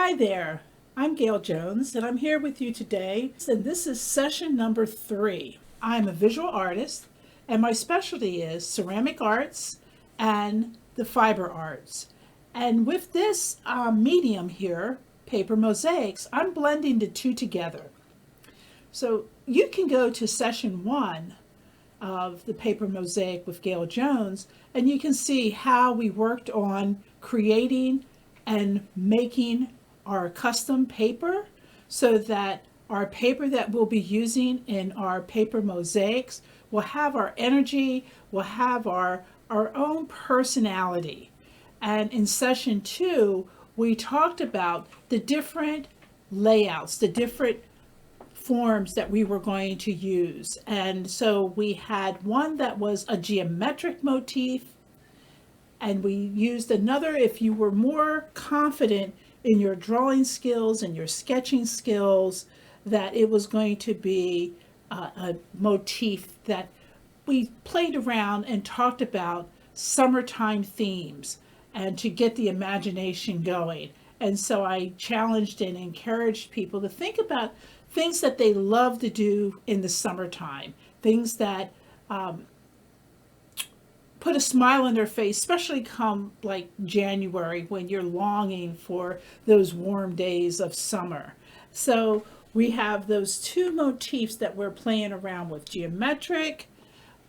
Hi there, I'm Gail Jones and I'm here with you today. And this is session number 3. I'm a visual artist and my specialty is ceramic arts and the fiber arts. And with this medium here, paper mosaics, I'm blending the two together. So you can go to session 1 of the paper mosaic with Gail Jones and you can see how we worked on creating and making our custom paper so that our paper that we'll be using in our paper mosaics will have our energy, will have our own personality. And in session 2, we talked about the different layouts, the different forms that we were going to use. And so we had one that was a geometric motif, and we used another if you were more confident in your drawing skills and your sketching skills, that it was going to be a motif that we played around and talked about summertime themes and to get the imagination going. And so I challenged and encouraged people to think about things that they love to do in the summertime, things that put a smile on their face, especially come like January when you're longing for those warm days of summer. So we have those two motifs that we're playing around with, geometric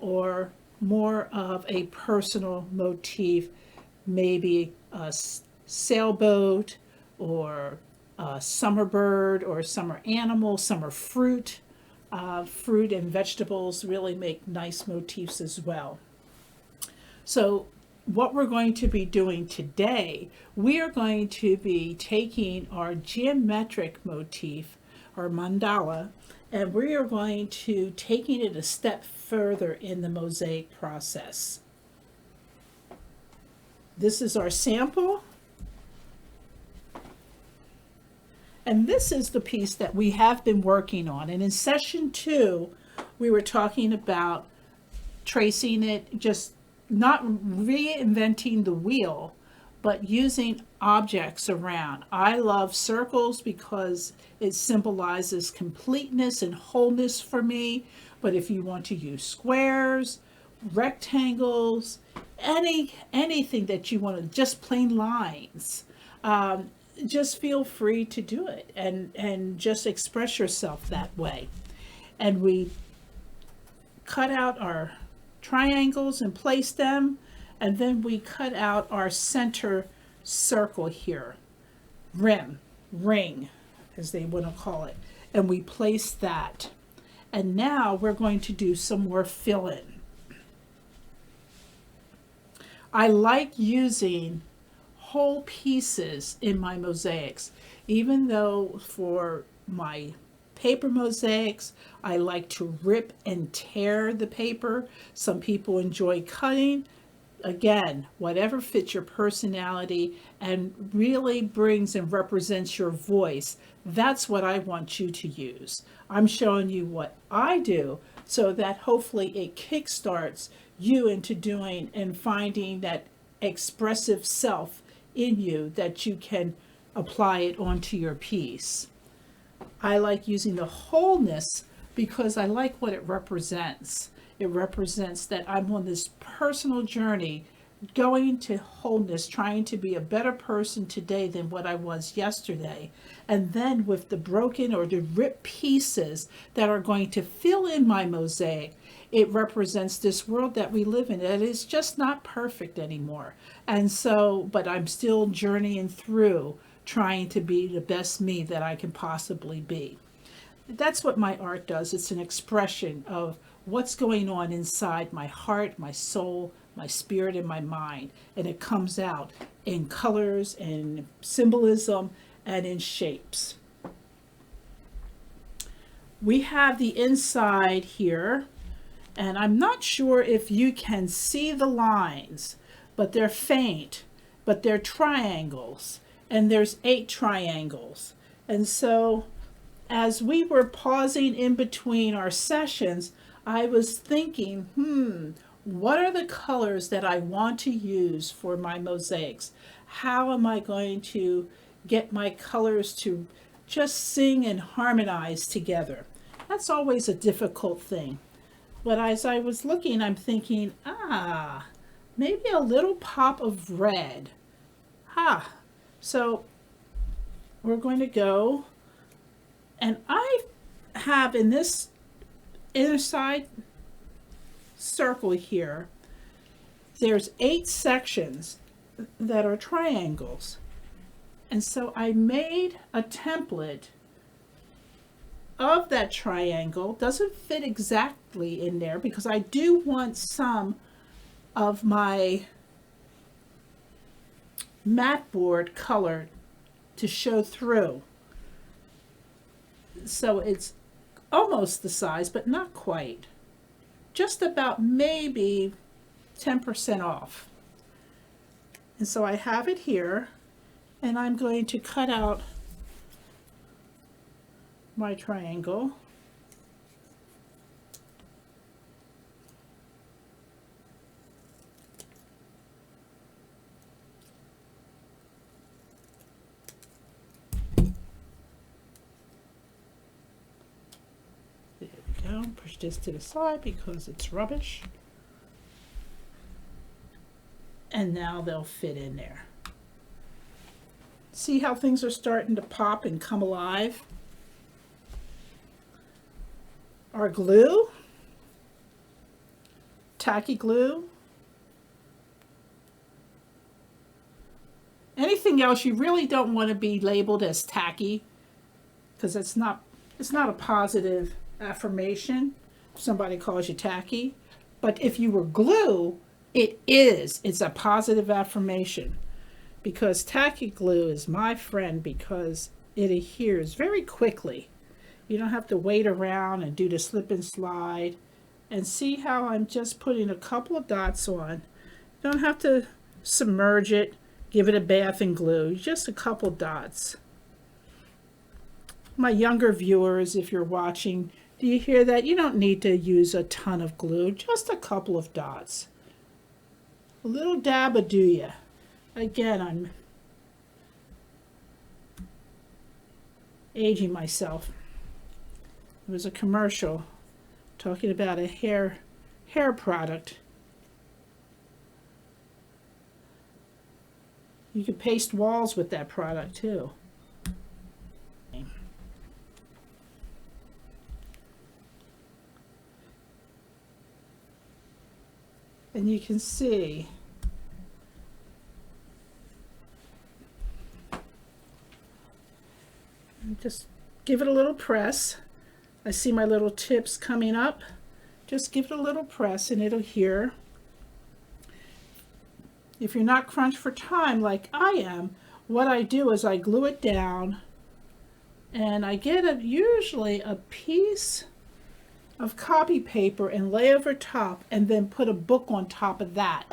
or more of a personal motif, maybe a sailboat or a summer bird or summer animal, summer fruit. Fruit and vegetables really make nice motifs as well. So what we're going to be doing today, we are going to be taking our geometric motif, our mandala, and we are going to taking it a step further in the mosaic process. This is our sample. And this is the piece that we have been working on. And in session 2, we were talking about tracing it, just not reinventing the wheel, but using objects around. I love circles because it symbolizes completeness and wholeness for me. But if you want to use squares, rectangles, anything that you want to, just plain lines, just feel free to do it and just express yourself that way. And we cut out our triangles and place them, and then we cut out our center circle here, ring, as they want to call it, and we place that. And now we're going to do some more fill-in. I like using whole pieces in my mosaics, even though for my paper mosaics, I like to rip and tear the paper. Some people enjoy cutting. Again, whatever fits your personality and really brings and represents your voice, that's what I want you to use. I'm showing you what I do so that hopefully it kickstarts you into doing and finding that expressive self in you that you can apply it onto your piece. I like using the wholeness because I like what it represents. It represents that I'm on this personal journey going to wholeness, trying to be a better person today than what I was yesterday. And then with the broken or the ripped pieces that are going to fill in my mosaic, it represents this world that we live in that is just not perfect anymore. And so, but I'm still journeying through trying to be the best me that I can possibly be. That's what my art does. It's an expression of what's going on inside my heart, my soul, my spirit, and my mind. And it comes out in colors and symbolism and in shapes. We have the inside here, and I'm not sure if you can see the lines, but they're faint, but they're triangles. And there's 8 triangles. And so as we were pausing in between our sessions, I was thinking, what are the colors that I want to use for my mosaics? How am I going to get my colors to just sing and harmonize together. That's always a difficult thing. But as I was looking, I'm thinking, maybe a little pop of red. So we're going to go, and I have in this inner side circle here, there's 8 sections that are triangles. And so I made a template of that triangle. Doesn't fit exactly in there because I do want some of my mat board color to show through. So it's almost the size, but not quite. Just about maybe 10% off. And so I have it here, and I'm going to cut out my triangle. There we go. Push this to the side because it's rubbish. And now they'll fit in there. See how things are starting to pop and come alive? Our glue, tacky glue, anything else you really don't want to be labeled as tacky, because it's not a positive affirmation if somebody calls you tacky. But if you were glue, it's a positive affirmation, because tacky glue is my friend because it adheres very quickly. You don't have to wait around and do the slip and slide. And see how I'm just putting a couple of dots on. You don't have to submerge it, give it a bath in glue, just a couple dots. My younger viewers, if you're watching, do you hear that? You don't need to use a ton of glue, just a couple of dots. A little dab will do ya. Again, I'm aging myself. It was a commercial talking about a hair product. You could paste walls with that product too. And you can see just give it a little press. I see my little tips coming up. Just give it a little press and it'll adhere. If you're not crunched for time like I am, what I do is I glue it down and I get usually a piece of copy paper and lay over top and then put a book on top of that.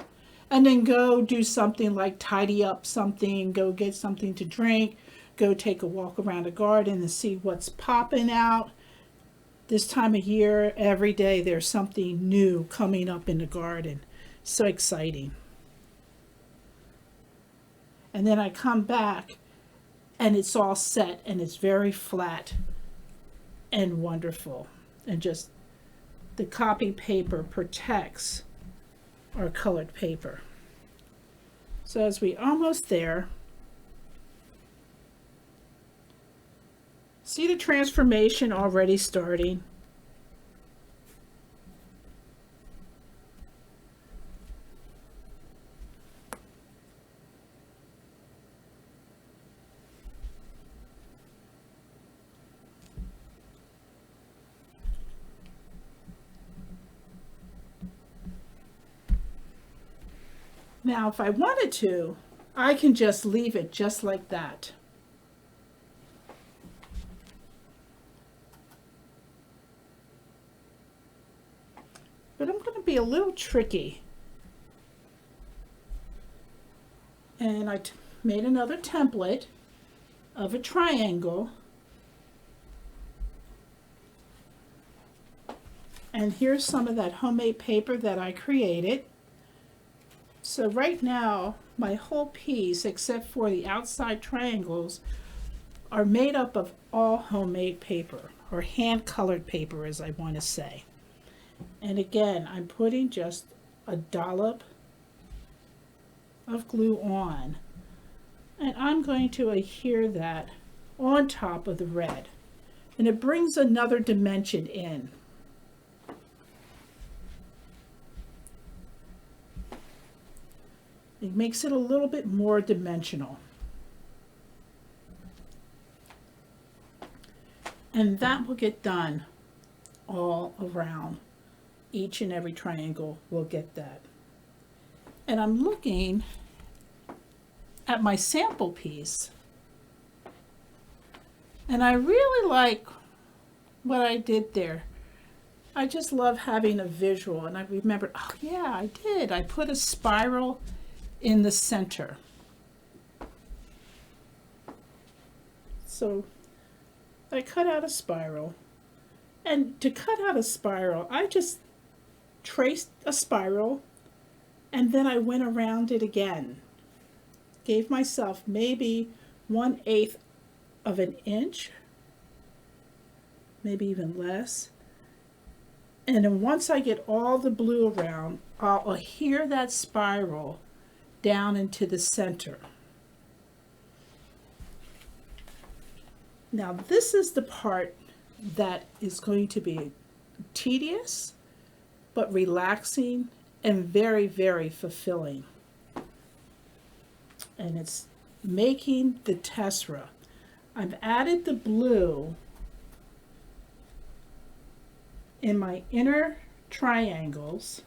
And then go do something like tidy up something, go get something to drink, go take a walk around the garden and see what's popping out. This time of year, every day there's something new coming up in the garden. So exciting. And then I come back and it's all set and it's very flat and wonderful. And just the copy paper protects our colored paper. So as we almost there, see the transformation already starting? Now, if I wanted to, I can just leave it just like that. But I'm going to be a little tricky. And I made another template of a triangle. And here's some of that homemade paper that I created. So right now, my whole piece, except for the outside triangles, are made up of all homemade paper, or hand-colored paper, as I want to say. And again, I'm putting just a dollop of glue on, and I'm going to adhere that on top of the red, and it brings another dimension in. It makes it a little bit more dimensional. And that will get done all around. Each and every triangle will get that. And I'm looking at my sample piece, and I really like what I did there. I just love having a visual, and I remembered, oh yeah, I did. I put a spiral in the center. So I cut out a spiral, and to cut out a spiral, I just traced a spiral, and then I went around it again. Gave myself maybe 1/8 of an inch, maybe even less. And then once I get all the blue around, I'll adhere that spiral down into the center. Now this is the part that is going to be tedious, but relaxing and very, very fulfilling. And it's making the tessera. I've added the blue in my inner triangles.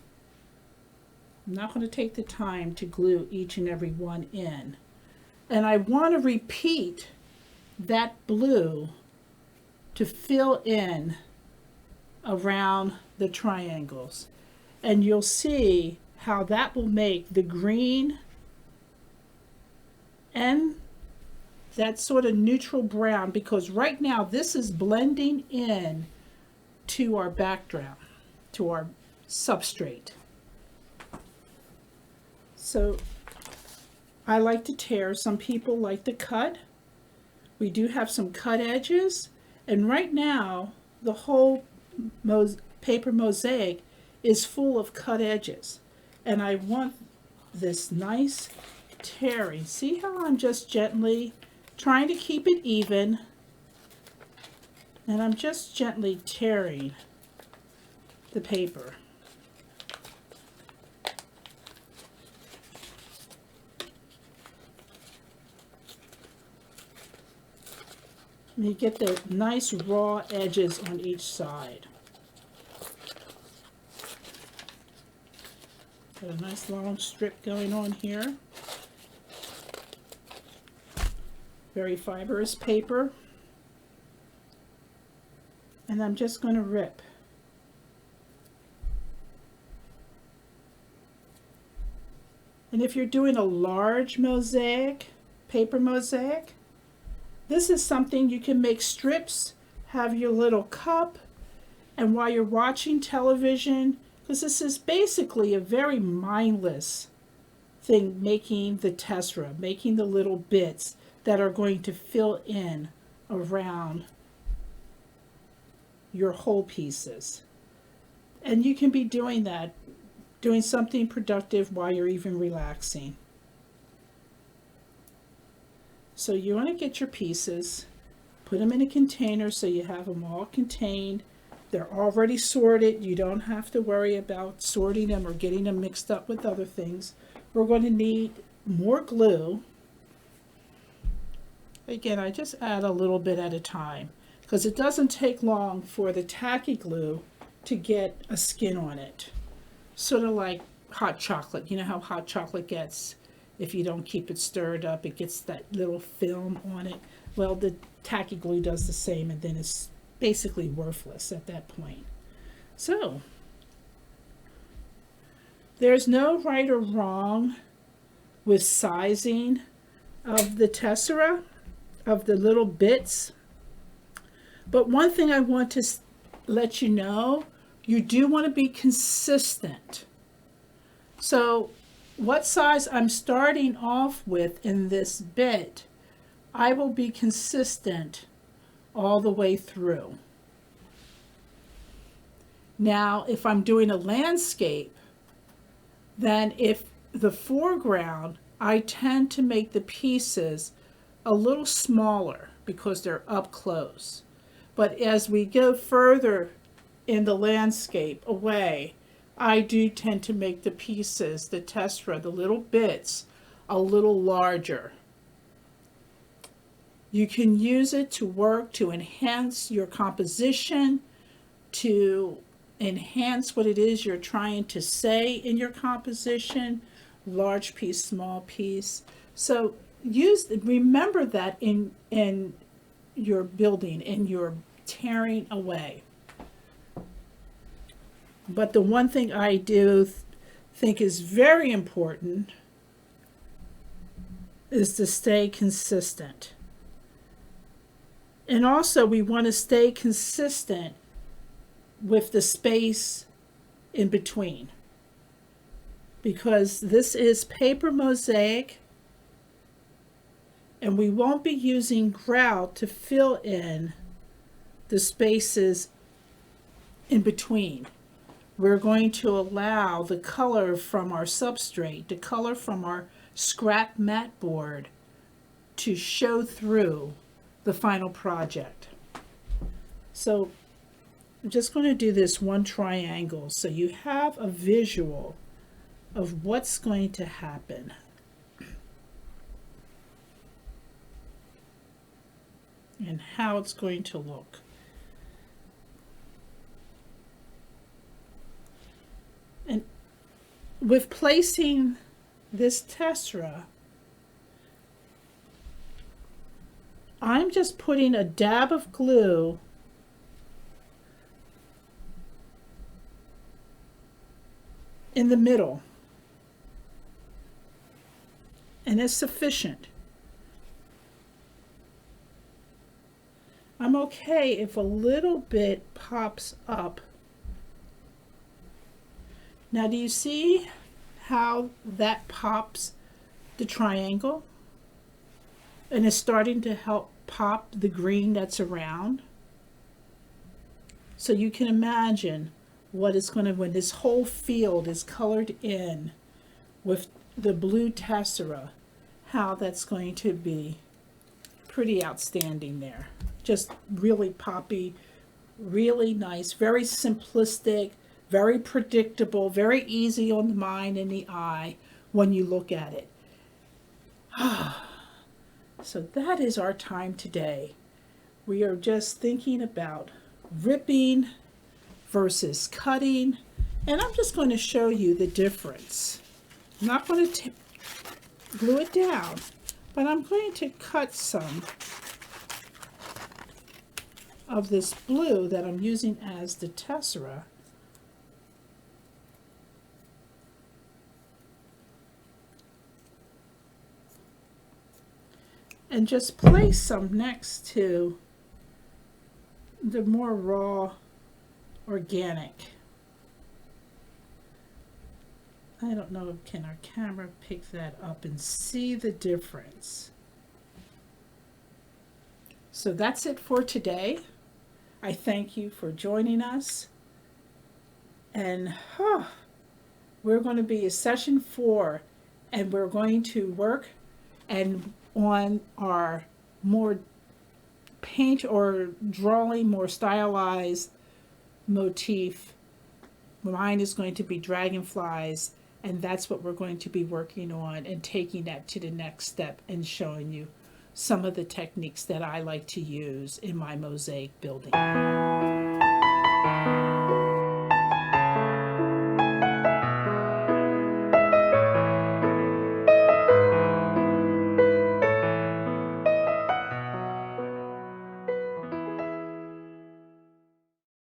I'm not going to take the time to glue each and every one in. And I want to repeat that blue to fill in around the triangles. And you'll see how that will make the green and that sort of neutral brown, because right now this is blending in to our background, to our substrate. So I like to tear, some people like to cut. We do have some cut edges, and right now the whole paper mosaic is full of cut edges, and I want this nice tearing. See how I'm just gently trying to keep it even, and I'm just gently tearing the paper. And you get the nice raw edges on each side. Got a nice long strip going on here. Very fibrous paper. And I'm just going to rip. And if you're doing a large mosaic, paper mosaic, this is something you can make strips, have your little cup, and while you're watching television, because this is basically a very mindless thing, making the tessera, making the little bits that are going to fill in around your whole pieces. And you can be doing that, doing something productive while you're even relaxing. So you want to get your pieces, put them in a container so you have them all contained. They're already sorted. You don't have to worry about sorting them or getting them mixed up with other things. We're going to need more glue. Again, I just add a little bit at a time because it doesn't take long for the tacky glue to get a skin on it. Sort of like hot chocolate. You know how hot chocolate gets, if you don't keep it stirred up, it gets that little film on it. Well, the tacky glue does the same, and then it's basically worthless at that point. So there's no right or wrong with sizing of the tessera, of the little bits. But one thing I want to let you know, you do want to be consistent. So what size I'm starting off with in this bit, I will be consistent all the way through. Now, if I'm doing a landscape, then if the foreground, I tend to make the pieces a little smaller because they're up close. But as we go further in the landscape away, I do tend to make the pieces, the tessera, the little bits, a little larger. You can use it to work to enhance your composition, to enhance what it is you're trying to say in your composition, large piece, small piece. So remember that in your building, in your tearing away. But the one thing I do think is very important is to stay consistent. And also we want to stay consistent with the space in between, because this is paper mosaic and we won't be using grout to fill in the spaces in between. We're going to allow the color from our substrate, the color from our scrap mat board, to show through the final project. So I'm just going to do this one triangle so you have a visual of what's going to happen. And how it's going to look. And with placing this tessera, I'm just putting a dab of glue in the middle, and it's sufficient. I'm okay if a little bit pops up. Now, do you see how that pops the triangle? And it's starting to help pop the green that's around. So you can imagine what it's going to, when this whole field is colored in with the blue tessera, how that's going to be pretty outstanding there. Just really poppy, really nice, very simplistic, very predictable, very easy on the mind and the eye when you look at it. So that is our time today. We are just thinking about ripping versus cutting, and I'm just going to show you the difference. I'm not going to glue it down, but I'm going to cut some of this blue that I'm using as the tessera. And just place some next to the more raw organic. I don't know, can our camera pick that up and see the difference? So that's it for today. I thank you for joining us. And we're going to be in session 4, and we're going to work and on our more paint or drawing, more stylized motif. Mine is going to be dragonflies, and that's what we're going to be working on and taking that to the next step and showing you some of the techniques that I like to use in my mosaic building.